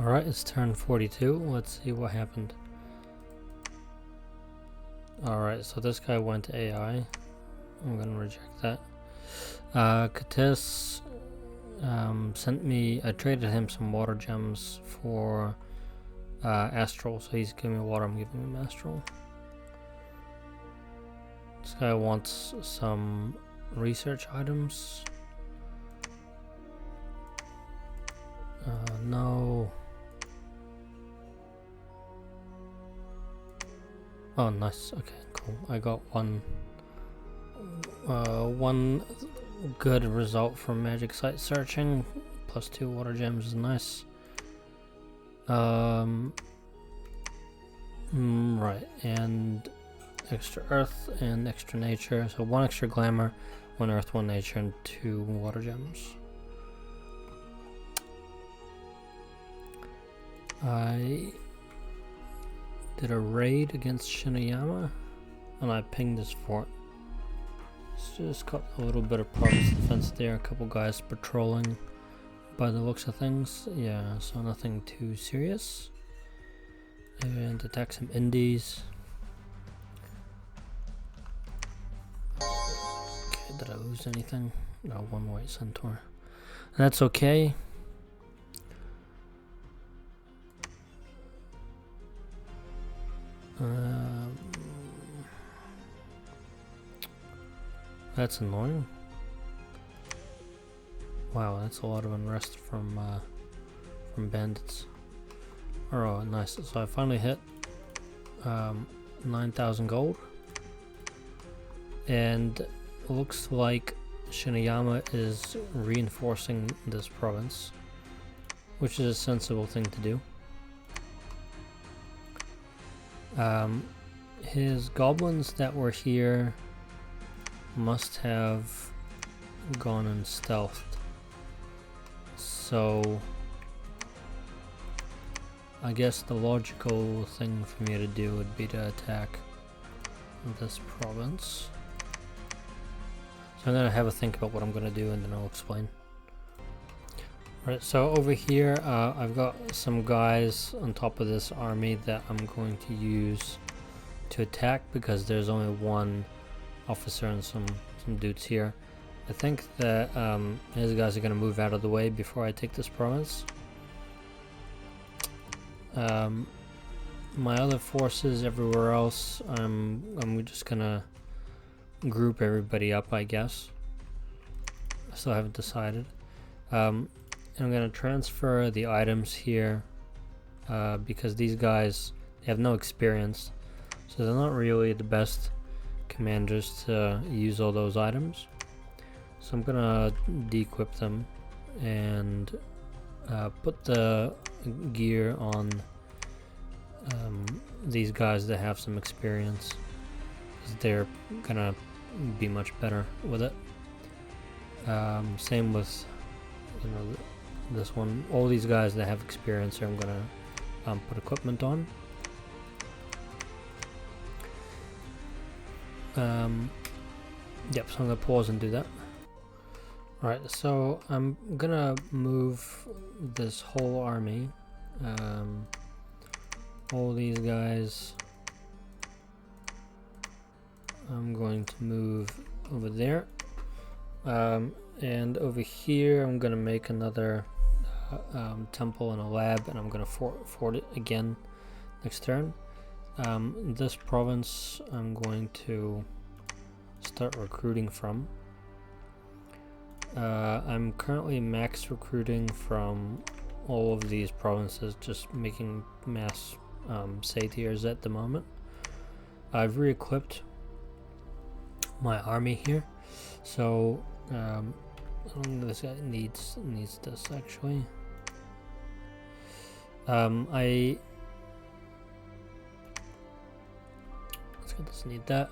Alright, it's turn 42. Let's see what happened. Alright, so this guy went to AI. I'm gonna reject that. Katis sent me, I traded him some water gems for Astral, so he's giving me water, I'm giving him Astral. This guy wants some research items. No. Oh, nice. Okay, cool. I got one good result from magic site searching. Plus 2 water gems is nice. Right, and extra earth and extra nature. So 1 extra glamour, 1 earth, 1 nature, and 2 water gems. I did a raid against Shinayama and I pinged this fort. It's just got a little bit of province defense there, a couple guys patrolling by the looks of things. Yeah, so nothing too serious. And attack some indies. Okay, did I lose anything? No, 1 white centaur. That's okay. That's annoying. Wow, that's a lot of unrest from bandits. Oh, nice. So I finally hit 9,000 gold, and it looks like Shinayama is reinforcing this province, which is a sensible thing to do. His goblins that were here must have gone and stealthed, so I guess the logical thing for me to do would be to attack this province. So I'm gonna have a think about what I'm gonna do and then I'll explain. Right, so over here I've got some guys on top of this army that I'm going to use to attack because there's only 1 officer and some dudes here. I think that his guys are going to move out of the way before I take this province. My other forces everywhere else, I'm just going to group everybody up, I guess. I still haven't decided. And I'm going to transfer the items here because these guys, they have no experience, so they're not really the best commanders to use all those items. So I'm gonna de-equip them and put the gear on these guys that have some experience, because they're gonna be much better with it. Same with, you know, this one. All these guys that have experience here, I'm gonna put equipment on. Yep, so I'm gonna pause and do that. Alright, so I'm gonna move this whole army, all these guys, I'm going to move over there, and over here I'm gonna make another temple and a lab, and I'm gonna fort it again next turn. This province I'm going to start recruiting from. I'm currently max recruiting from all of these provinces, just making mass satyrs at the moment. I've re-equipped my army here, so I don't think this guy needs this actually. Let's need that.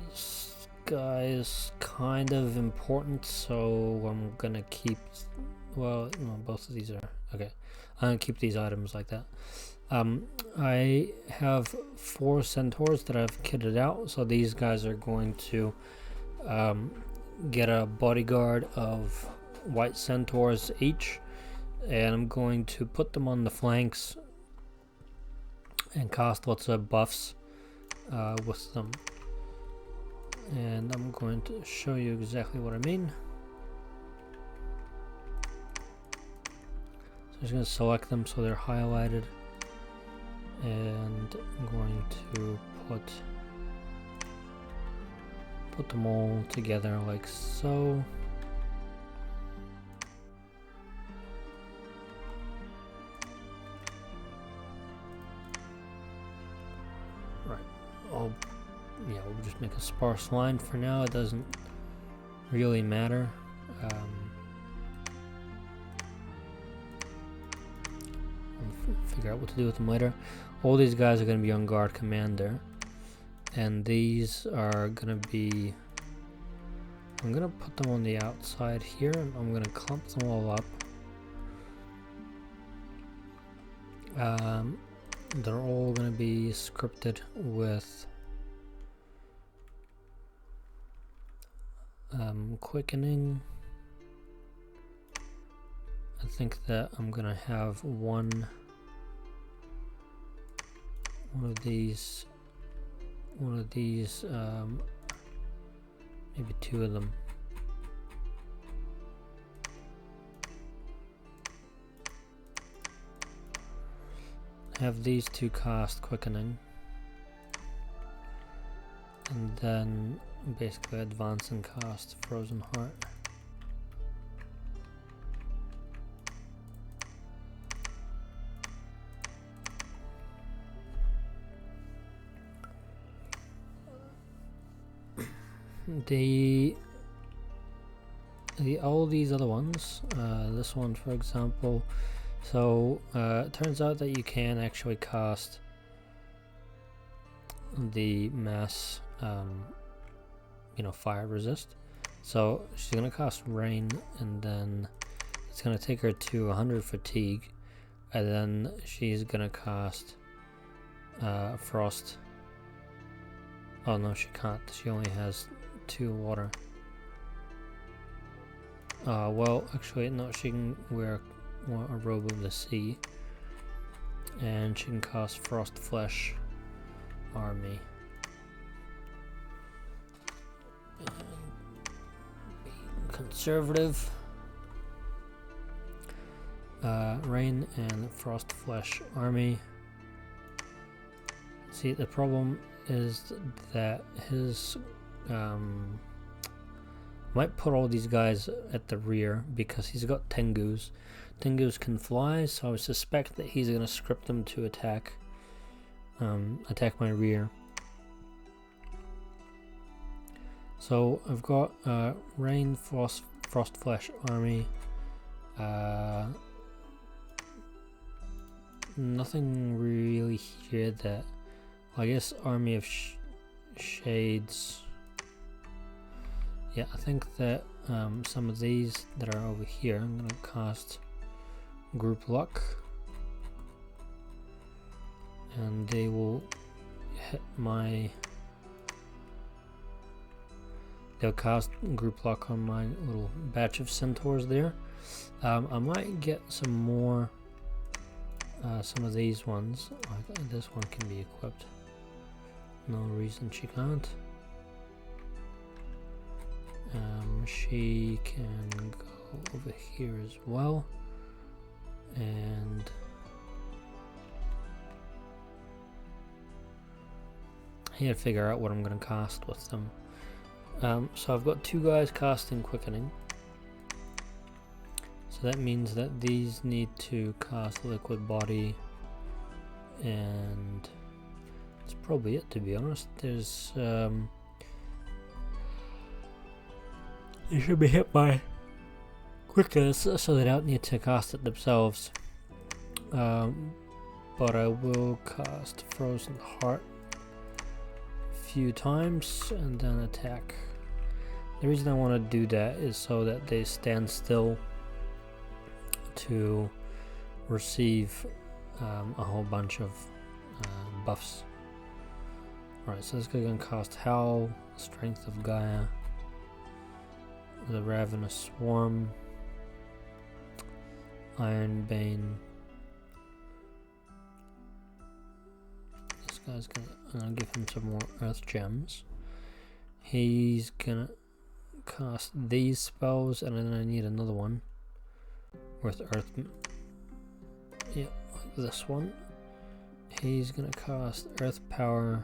This guy is kind of important, so I'm gonna keep, well, no, both of these are okay. I'm gonna keep these items like that. I have 4 centaurs that I've kitted out, so these guys are going to get a bodyguard of white centaurs each, and I'm going to put them on the flanks and cast lots of buffs with them. And I'm going to show you exactly what I mean. So I'm just going to select them so they're highlighted, and I'm going to put them all together like so. Right. Yeah, we'll just make a sparse line for now. It doesn't really matter. I'll figure out what to do with them later. All these guys are going to be on guard commander, and these are going to be, I'm going to put them on the outside here, and I'm going to clump them all up. They're all going to be scripted with quickening. I think that I'm going to have one of these, maybe two of them. Have these two cast quickening, and then basically advance and cast Frozen Heart. All these other ones, this one for example, so it turns out that you can actually cast the mass fire resist. So she's gonna cast rain, and then it's gonna take her to 100 fatigue, and then she's gonna cast frost. Oh no, she can't, she only has 2 water. Well, actually, no, she can wear a robe of the sea, and she can cast Frost Flesh Army. And be conservative. Rain and Frost Flesh Army. See, the problem is that his might put all these guys at the rear because he's got Tengus. Tengus can fly, so I suspect that he's going to script them to attack my rear. So I've got Rain, Frost Flesh Army. Nothing really here that, I guess Army of Shades. Yeah, I think that some of these that are over here, I'm going to cast Group Luck, and they will hit they'll cast Group Luck on my little batch of centaurs there. I might get some more, some of these ones. This one can be equipped. No reason she can't. She can go over here as well, and I need to figure out what I'm going to cast with them. So I've got 2 guys casting Quickening, so that means that these need to cast Liquid Body, and that's probably it, to be honest. There's they should be hit by quickness, so they don't need to cast it themselves. But I will cast Frozen Heart a few times and then attack. The reason I want to do that is so that they stand still to receive a whole bunch of buffs. Alright, so this guy's going to cast Howl, Strength of Gaia, the Ravenous Swarm, Iron Bane. This guy's gonna give him some more Earth Gems. He's gonna cast these spells, and then I need another one with Earth. Yeah, like this one. He's gonna cast Earth Power,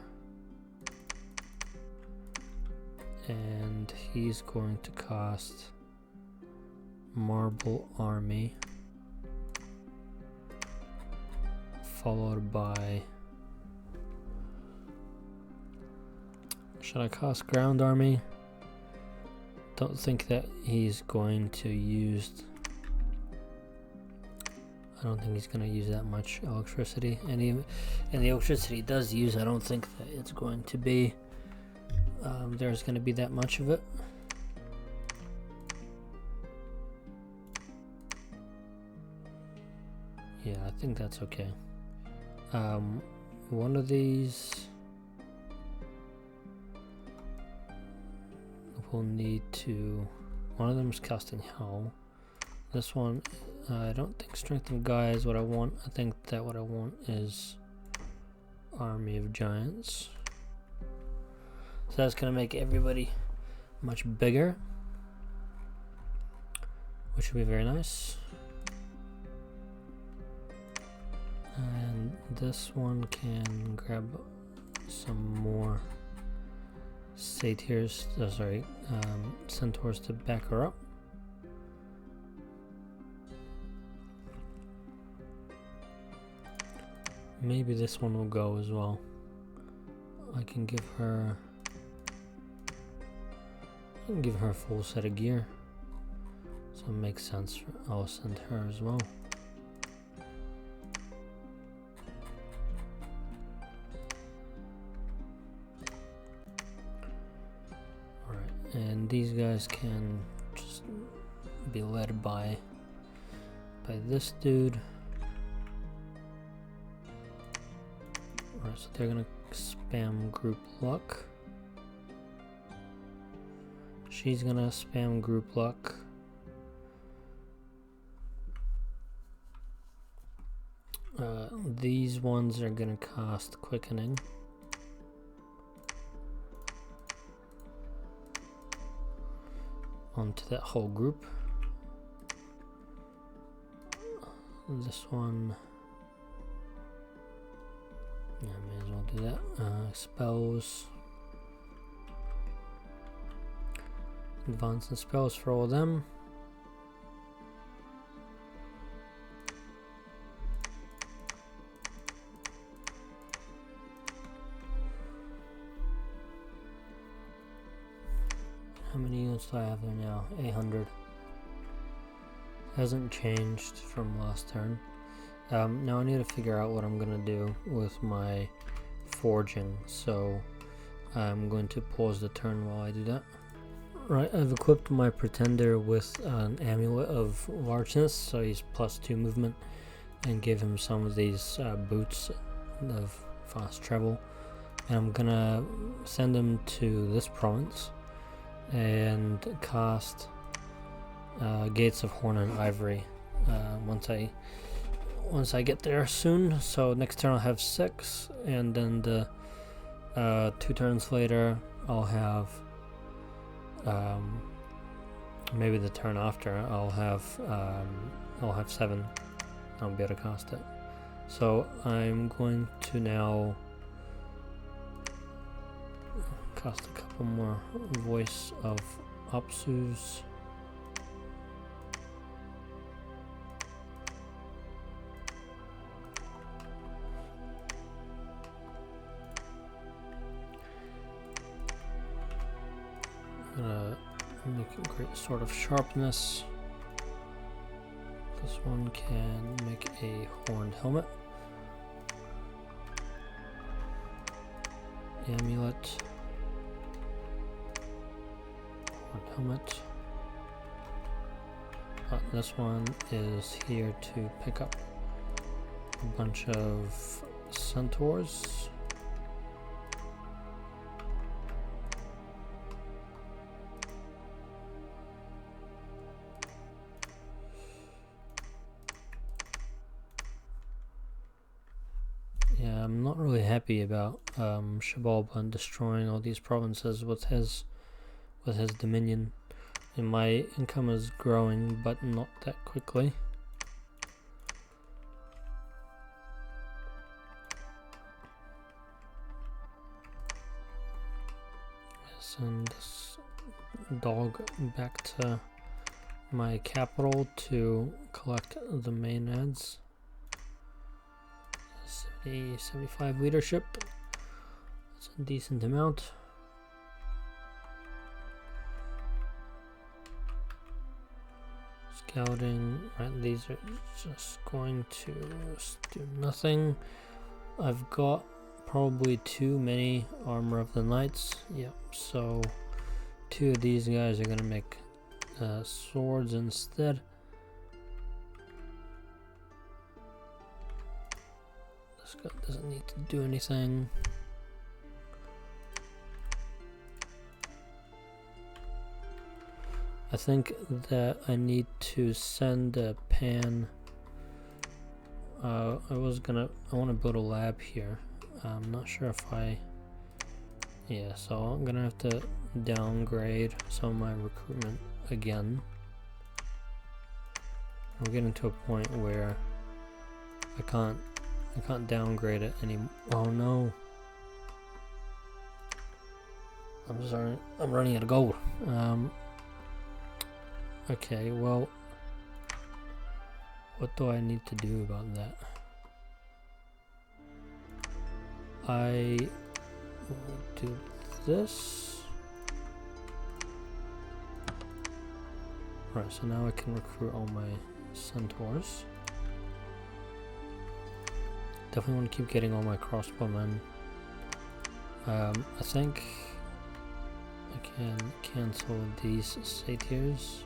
and he's going to cast Marble Army, followed by, should I cast Ground Army? Don't think that he's going to use, I don't think he's going to use that much electricity, and the electricity he does use, I don't think that it's going to be, there's going to be that much of it. Yeah, I think that's okay. One of these will need to, one of them is casting Hell. This one, I don't think Strength of Gaia is what I want. I think that what I want is Army of Giants. So that's going to make everybody much bigger, which will be very nice. And this one can grab some more satyrs, centaurs to back her up. Maybe this one will go as well. I can give her a full set of gear, so it makes sense. I'll send her as well. Alright, and these guys can just be led by this dude. Alright, so they're gonna spam Group Luck. She's gonna spam Group Luck. These ones are gonna cast Quickening. Onto that whole group. This one, yeah, may as well do that. Spells. Advance and spells for all of them. How many units do I have there now? 800. Hasn't changed from last turn. Now I need to figure out what I'm gonna do with my forging, so I'm going to pause the turn while I do that. Right, I've equipped my pretender with an amulet of largeness, so he's +2 movement, and give him some of these boots of fast travel. And I'm gonna send him to this province and cast Gates of Horn and Ivory once I get there soon. So next turn I'll have 6, and then the 2 turns later I'll have maybe the turn after I'll have 7. I'll be able to cast it. So I'm going to now cast a couple more Voice of Apsus. I'm gonna make a great Sword of Sharpness. This one can make a horned helmet. Amulet. Horned helmet. This one is here to pick up a bunch of centaurs. happy about Shabalba and destroying all these provinces with his dominion, and my income is growing, but not that quickly. Send this dog back to my capital to collect the main ads. 75 leadership. That's a decent amount. Scouting, right, these are just going to do nothing. I've got probably too many armor of the knights. Yep, so 2 of these guys are gonna make swords instead. This guy doesn't need to do anything. I think that I need to send a pan. I want to build a lab here. I'm not sure if yeah, so I'm gonna have to downgrade some of my recruitment again. I'm getting to a point where I can't downgrade it anymore. Oh no. I'm sorry, I'm running out of gold. Okay, well, what do I need to do about that? I will do this. Right, so now I can recruit all my centaurs. Definitely want to keep getting all my crossbowmen. I think I can cancel these satyrs.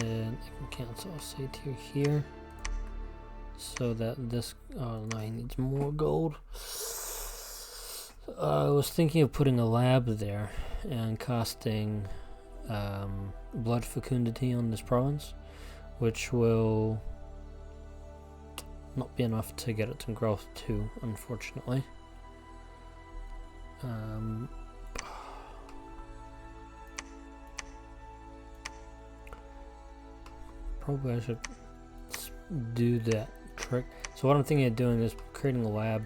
And I can cancel a satyr here. So that this, oh no, he needs more gold. I was thinking of putting a lab there and casting blood fecundity on this province, which will not be enough to get it to growth 2, unfortunately. Probably I should do that trick. So what I'm thinking of doing is creating a lab,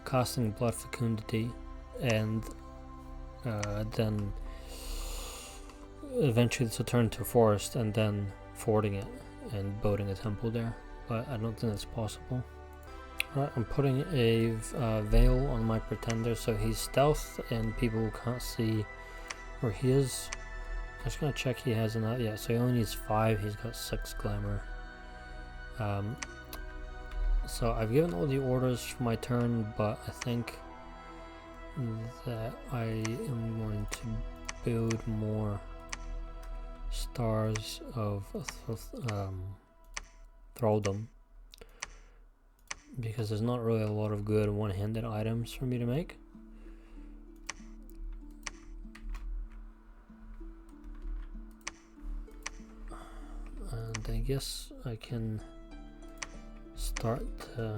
casting blood fecundity, and then eventually this will turn to a forest, and then fording it and building a temple there. But I don't think that's possible. Alright, I'm putting a veil on my pretender so he's stealth and people can't see where he is. I'm just gonna check he has enough. Yeah, so he only needs 5. He's got 6 glamour. So I've given all the orders for my turn, but I think that I am going to build more stars of thralldom, because there's not really a lot of good one-handed items for me to make. And I guess I can start to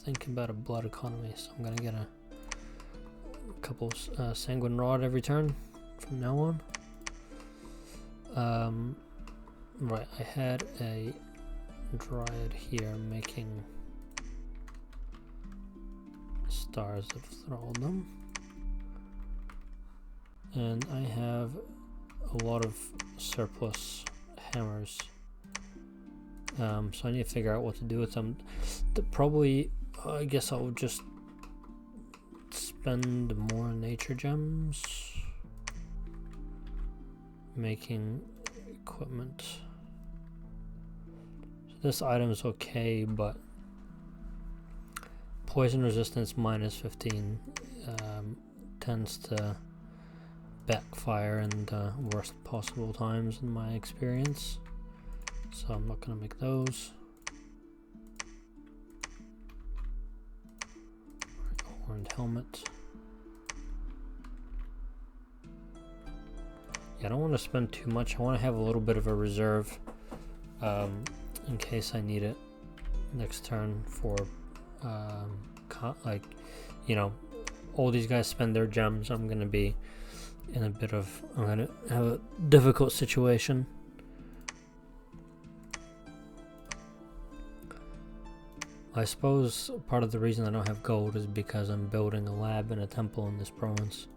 think about a blood economy, so I'm gonna get a couple sanguine rod every turn from now on. Right, I had a dryad here making stars of thralldom, and I have a lot of surplus hammers, so I need to figure out what to do with them. Probably, I guess I'll just spend more nature gems making equipment. So this item is okay, but poison resistance minus 15 tends to backfire in the worst possible times in my experience, so I'm not going to make those. Horned helmet. Yeah, I don't want to spend too much. I want to have a little bit of a reserve in case I need it next turn for like, you know, all these guys spend their gems, I'm gonna be in I'm gonna have a difficult situation. I suppose part of the reason I don't have gold is because I'm building a lab and a temple in this province.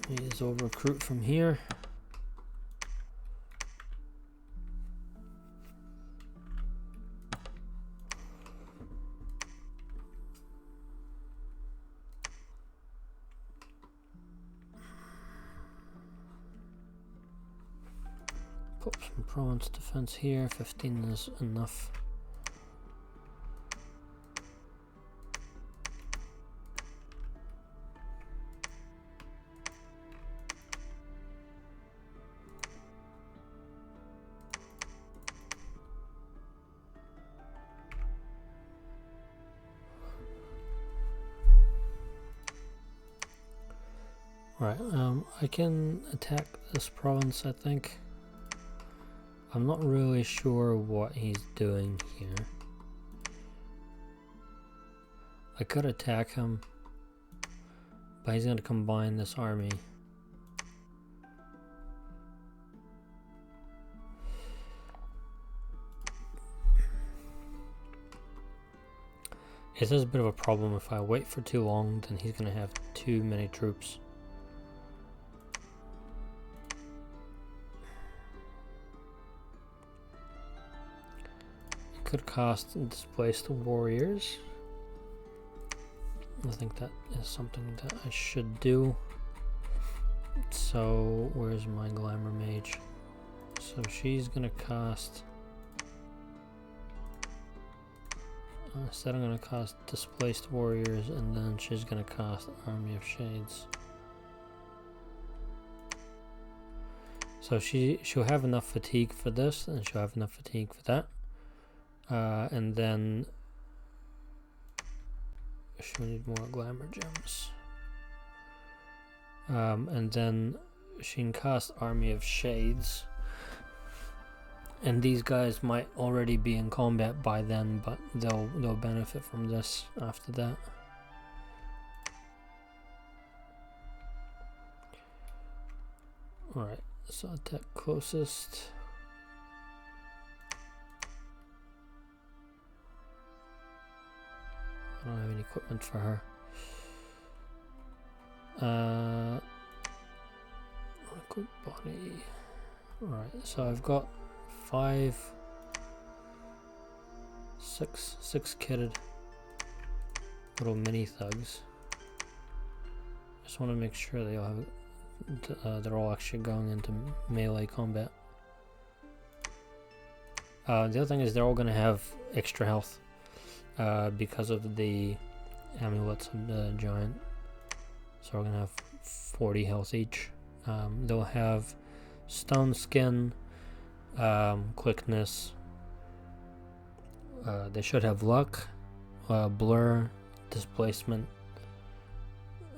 He's over recruit from here. Put some province defense here. 15 is enough. Right, I can attack this province, I think. I'm not really sure what he's doing here. I could attack him, but he's going to combine this army. This is a bit of a problem. If I wait for too long, then he's going to have too many troops. Could cost displaced warriors. I think that is something that I should do. So where's my glamour mage? So she's gonna cost, instead I'm gonna cost displaced warriors, and then she's gonna cost army of shades. So she'll have enough fatigue for this, and she'll have enough fatigue for that. And then she'll need more glamour gems. And then she can cast Army of Shades. And these guys might already be in combat by then, but they'll benefit from this after that. Alright, so attack closest. I don't have any equipment for her. Good body. Alright, so I've got six kitted little mini thugs. Just want to make sure they all have, they're all actually going into melee combat. The other thing is they're all going to have extra health. Because of the amulets of the giant. So we're gonna have 40 health each. They'll have stone skin, quickness. They should have luck, blur, displacement.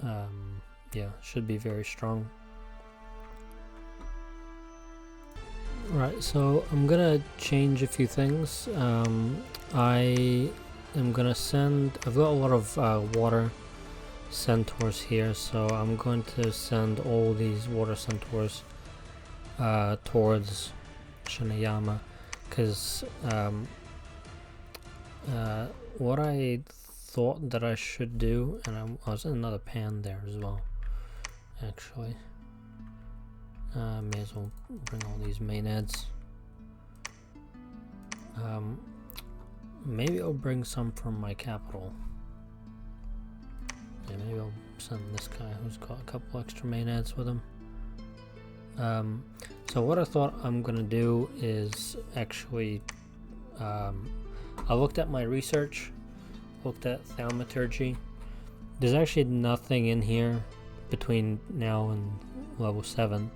Yeah, should be very strong. Right, so I'm gonna change a few things. I'm gonna I've got a lot of water centaurs here, so I'm going to send all these water centaurs towards Shinayama, because what I thought that I should do, and I was in another pan there as well, actually. May as well bring all these maenads. Maybe I'll bring some from my capital. Yeah, maybe I'll send this guy who's got a couple extra maenads with him. So what I thought I'm gonna do is actually, I looked at my research, looked at thaumaturgy. There's actually nothing in here between now and level 7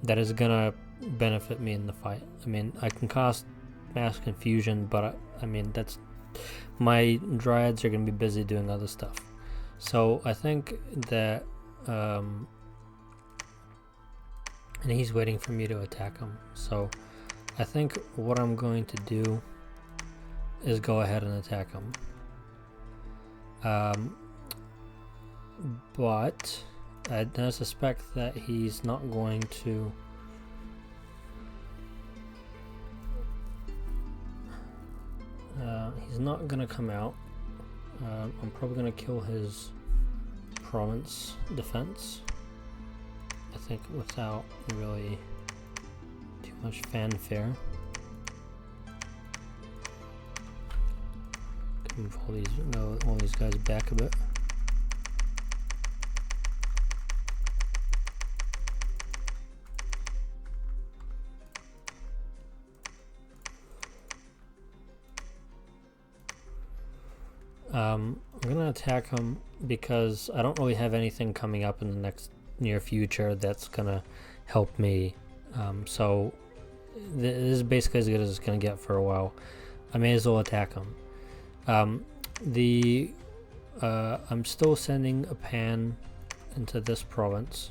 that is gonna benefit me in the fight. I mean, I can cost mass confusion, but I mean, that's, my dryads are gonna be busy doing other stuff. So I think that and he's waiting for me to attack him. So I think what I'm going to do is go ahead and attack him. But I suspect that he's not going to. He's not gonna come out. I'm probably gonna kill his province defense. I think without really too much fanfare. Move all these guys back a bit. I'm gonna attack him because I don't really have anything coming up in the next near future that's gonna help me. So this is basically as good as it's gonna get for a while. I may as well attack him. I'm still sending a pan into this province.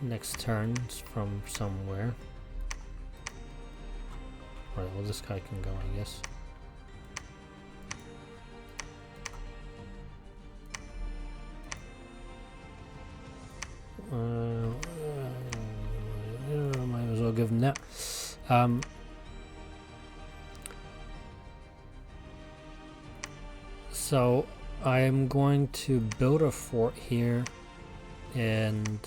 Next turn from somewhere. Right, well this guy can go, I guess. Might as well give him that. So I'm going to build a fort here and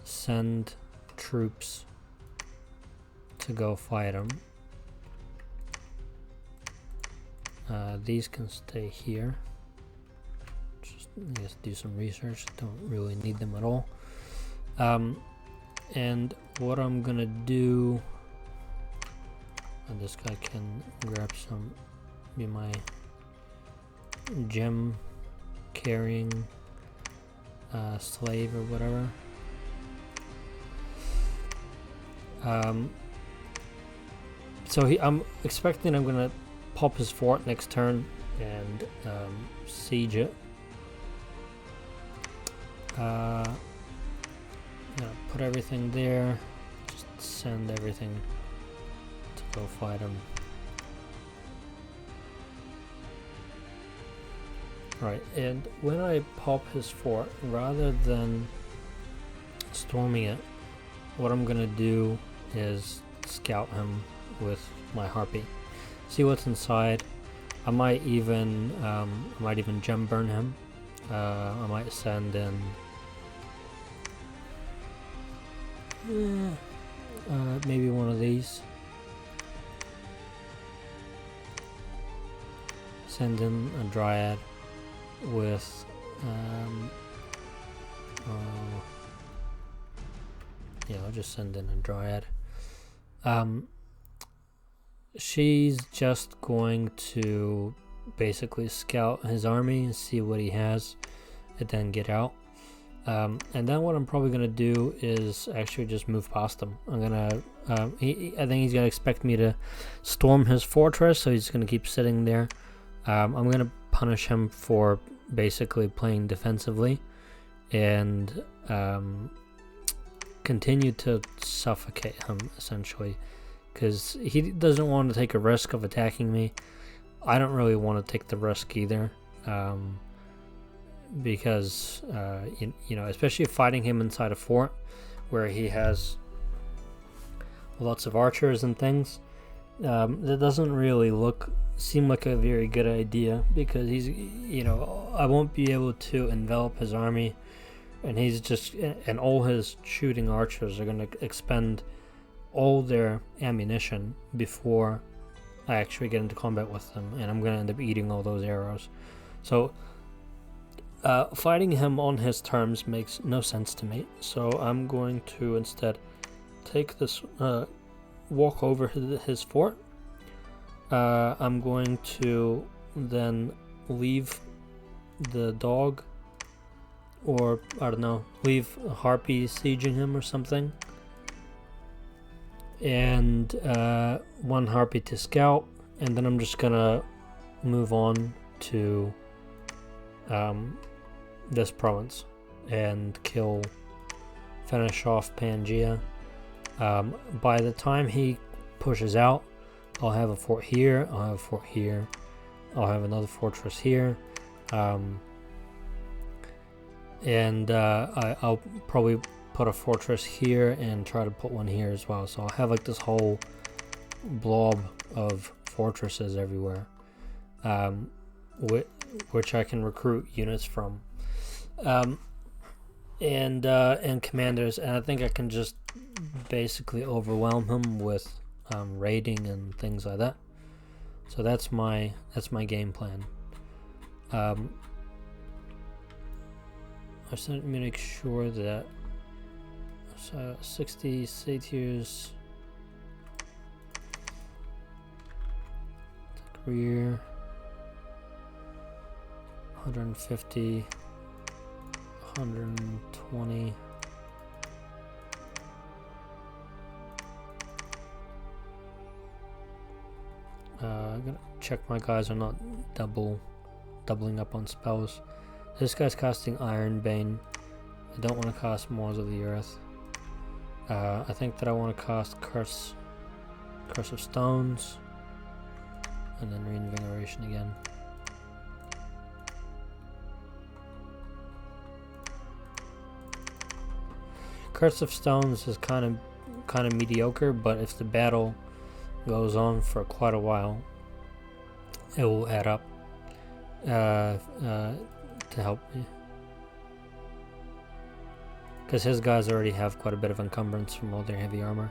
send troops to go fight him. These can stay here. Just, I guess, do some research. Don't really need them at all. And what I'm gonna do, and this guy can grab some, be my gem carrying slave or whatever. So I'm expecting I'm gonna pop his fort next turn and siege it. Gonna put everything there, just send everything to go fight him. Right, and when I pop his fort, rather than storming it, what I'm gonna do is scout him with my harpy, see what's inside. I might even gem burn him. I might send in maybe one of these. Send in a dryad with yeah, I'll just send in a dryad. She's just going to basically scout his army and see what he has and then get out. And then what I'm probably gonna do is actually just move past him. I'm gonna I think he's gonna expect me to storm his fortress, so he's gonna keep sitting there. I'm gonna punish him for basically playing defensively and continue to suffocate him essentially, because he doesn't want to take a risk of attacking me. I don't really want to take the risk either, because you know, especially fighting him inside a fort where he has lots of archers and things, that doesn't really seem like a very good idea, because he's, you know, I won't be able to envelop his army, and he's just, and all his shooting archers are going to expend all their ammunition before I actually get into combat with them, and I'm going to end up eating all those arrows. So fighting him on his terms makes no sense to me, so I'm going to instead take this, walk over his fort. I'm going to then leave the dog, or I don't know, leave a harpy sieging him or something, and one harpy to scout, and then I'm just gonna move on to this province and finish off Pangaea. By the time he pushes out, I'll have a fort here, I'll have a fort here, I'll have another fortress here, and I'll probably put a fortress here and try to put one here as well. So I'll have like this whole blob of fortresses everywhere, which I can recruit units from, and commanders, and I think I can just basically overwhelm him with raiding and things like that. So that's my game plan. I just need to make sure that 60 satyrs rear, 150, 120. I'm gonna check my guys are not doubling up on spells. This guy's casting Iron Bane. I don't want to cast Maws of the Earth. I think that I want to cast Curse of Stones, and then Reinvigoration again. Curse of Stones is kind of mediocre, but if the battle goes on for quite a while, it will add up to help me, because his guys already have quite a bit of encumbrance from all their heavy armor.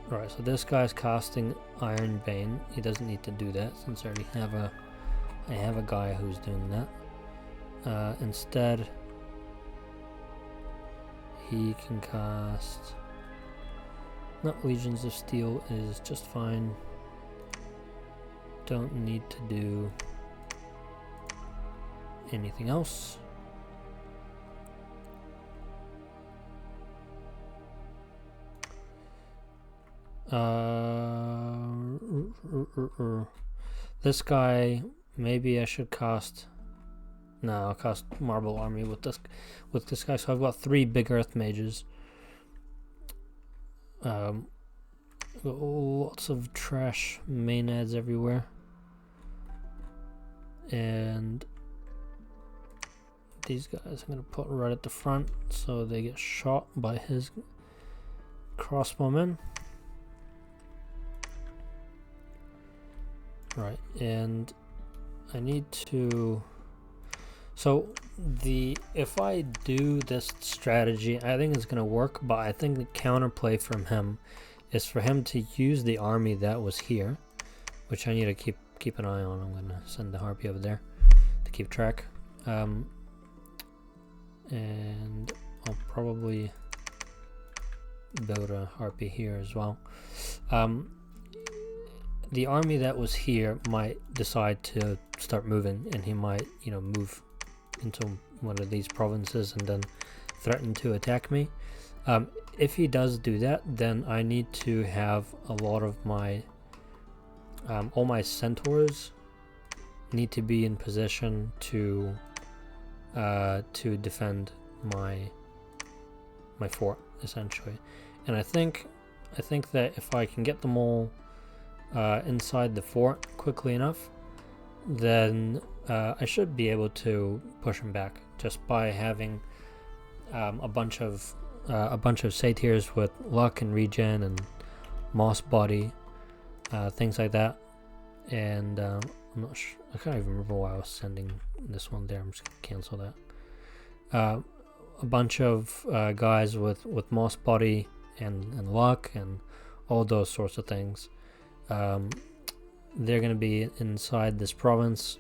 Right, so this guy's casting Iron Bane. He doesn't need to do that since I already have a guy who's doing that. Instead, he can cast. Not Legions of Steel is just fine. Don't need to do anything else. This guy, maybe I should cast. No, I'll cast Marble Army with this guy. So I've got 3 big Earth Mages. Lots of trash Maenads everywhere, and these guys I'm gonna put right at the front so they get shot by his crossbowmen. Right, and I need to. So if I do this strategy, I think it's gonna work, but I think the counterplay from him is for him to use the army that was here, which I need to keep an eye on. I'm gonna send the Harpy over there to keep track, and I'll probably build a Harpy here as well. The army that was here might decide to start moving, and he might, move into one of these provinces and then threaten to attack me. If he does do that, then I need to have a lot of my all my centaurs need to be in position to defend my fort, essentially. And I think that if I can get them all inside the fort quickly enough, then I should be able to push them back just by having a bunch of satyrs with luck and regen and moss body, things like that. And I'm not sure, I can't even remember why I was sending this one there. I'm just gonna cancel that. A bunch of guys with moss body and luck and all those sorts of things. They're gonna be inside this province.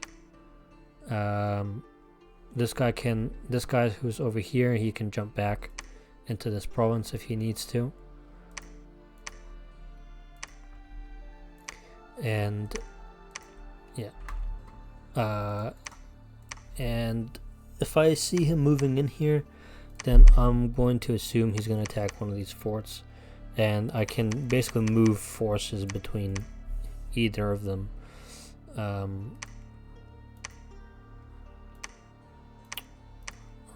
This guy who's over here, he can jump back into this province if he needs to. And yeah, and if I see him moving in here, then I'm going to assume he's going to attack one of these forts, and I can basically move forces between either of them.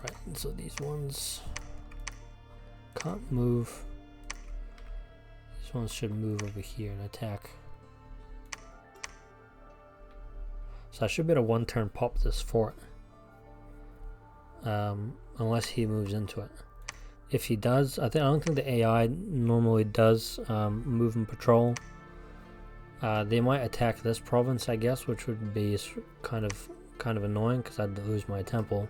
Right, so these ones can't move. These ones should move over here and attack. So I should be able to 1-turn pop this fort. Unless he moves into it. If he does, I don't think the AI normally does move and patrol. They might attack this province, I guess, which would be kind of annoying because I'd lose my temple.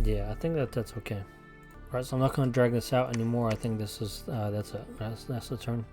Yeah, I think that's okay. Right, so I'm not going to drag this out anymore. I think this is that's it. That's the turn.